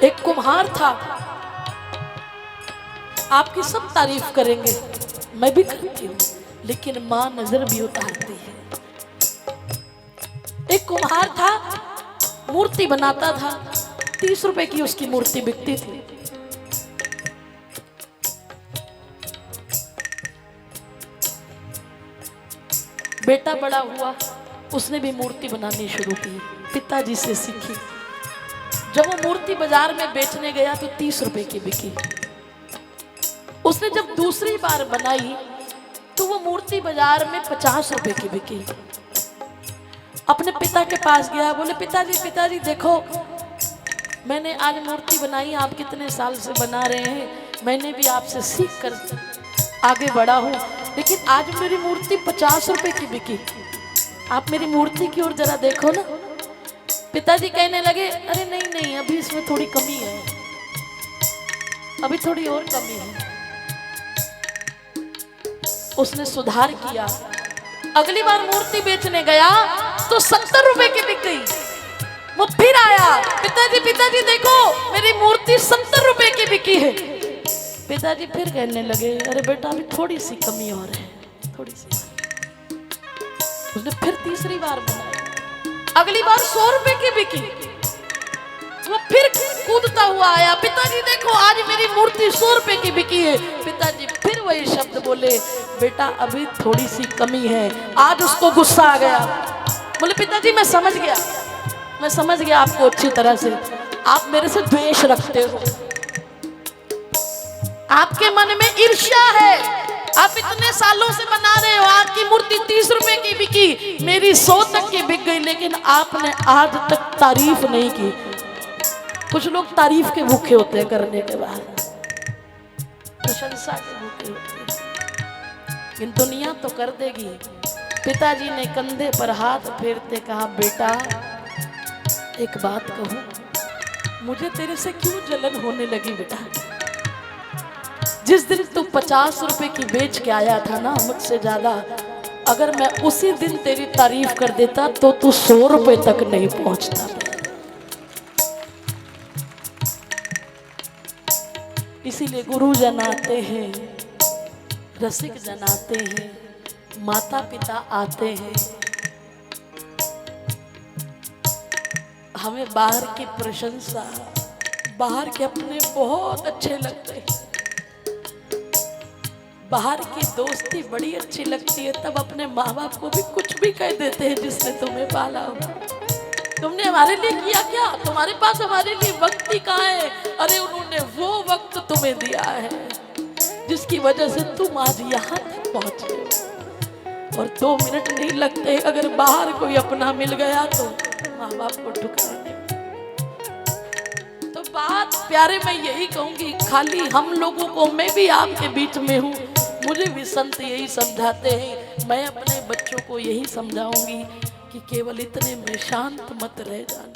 एक कुम्हार था, आपकी सब तारीफ करेंगे, मैं भी करती हूँ, लेकिन माँ नजर भी उतारती है। एक कुम्हार था, मूर्ति बनाता था, 30 रुपए की उसकी मूर्ति बिकती थी। बेटा बड़ा हुआ, उसने भी मूर्ति बनानी शुरू की, पिताजी से सीखी। जब वो मूर्ति बाजार में बेचने गया तो 30 रुपए की बिकी। उसने जब दूसरी बार बनाई तो वो मूर्ति बाजार में 50 रुपए की बिकी। अपने पिता के पास गया, बोले पिताजी देखो, मैंने आज मूर्ति बनाई, आप कितने साल से बना रहे हैं, मैंने भी आपसे सीख कर आगे बढ़ा हूँ, लेकिन आज मेरी मूर्ति 50 रुपए की बिकी, आप मेरी मूर्ति की ओर जरा देखो ना। पिताजी कहने लगे, अरे नहीं, अभी इसमें थोड़ी कमी है, अभी थोड़ी और कमी है। उसने सुधार किया, अगली बार मूर्ति बेचने गया तो 70 रुपए की बिक गई। वो फिर आया, पिताजी देखो, मेरी मूर्ति 70 रुपए की बिकी है। पिताजी फिर कहने लगे, अरे बेटा अभी थोड़ी सी कमी और है, थोड़ी सी। उसने फिर तीसरी बार बनाई, अगली बार 100 रुपए की बिकी। वो फिर कूदता हुआ आया, पिताजी देखो, आज मेरी मूर्ति 100 रुपए की बिकी है। पिताजी फिर वही शब्द बोले, बेटा अभी थोड़ी सी कमी है। आज उसको गुस्सा आ गया, बोले पिताजी मैं समझ गया आपको अच्छी तरह से, आप मेरे से द्वेष रखते हो, आपके मन में ईर्ष्या है, आप इतने सालों से बना रहे हो, आपकी मूर्ति 30 रुपए की बिकी, मेरी 100 तक की बिक गई, लेकिन आपने आज तक तारीफ नहीं की। कुछ लोग तारीफ के भूखे होते हैं, करने के बाद प्रशंसा के भूखे होते हैं, लेकिन दुनिया तो कर देगी। पिताजी ने कंधे पर हाथ फेरते कहा, बेटा एक बात कहूं, मुझे तेरे से क्यों जलन होने लगी बेटा? जिस दिन तू 50 रुपए की बेच के आया था ना मुझसे ज्यादा, अगर मैं उसी दिन तेरी तारीफ कर देता तो तू 100 रुपए तक नहीं पहुंचता। इसीलिए गुरुजन आते हैं, रसिक जन आते हैं, माता पिता आते हैं, हमें बाहर की प्रशंसा, बाहर के अपने बहुत अच्छे लगते हैं, बाहर की दोस्ती बड़ी अच्छी लगती है, तब अपने माँ बाप को भी कुछ भी कह देते हैं जिसने तुम्हें पाला होगा। तुमने हमारे लिए किया क्या? तुम्हारे पास हमारे लिए वक्त ही कहाँ है? अरे उन्होंने वो वक्त तुम्हें दिया है जिसकी वजह से तुम आज यहाँ तक पहुंचे। और 2 मिनट नहीं लगते, अगर बाहर कोई अपना मिल गया तो माँ बाप को ठुकराने। तो बात प्यारे मैं यही कहूंगी, खाली हम लोगों को, मैं भी आपके बीच में हूँ, मुझे भी संत यही समझाते हैं, मैं अपने बच्चों को यही समझाऊंगी कि केवल इतने में शांत मत रह जाना।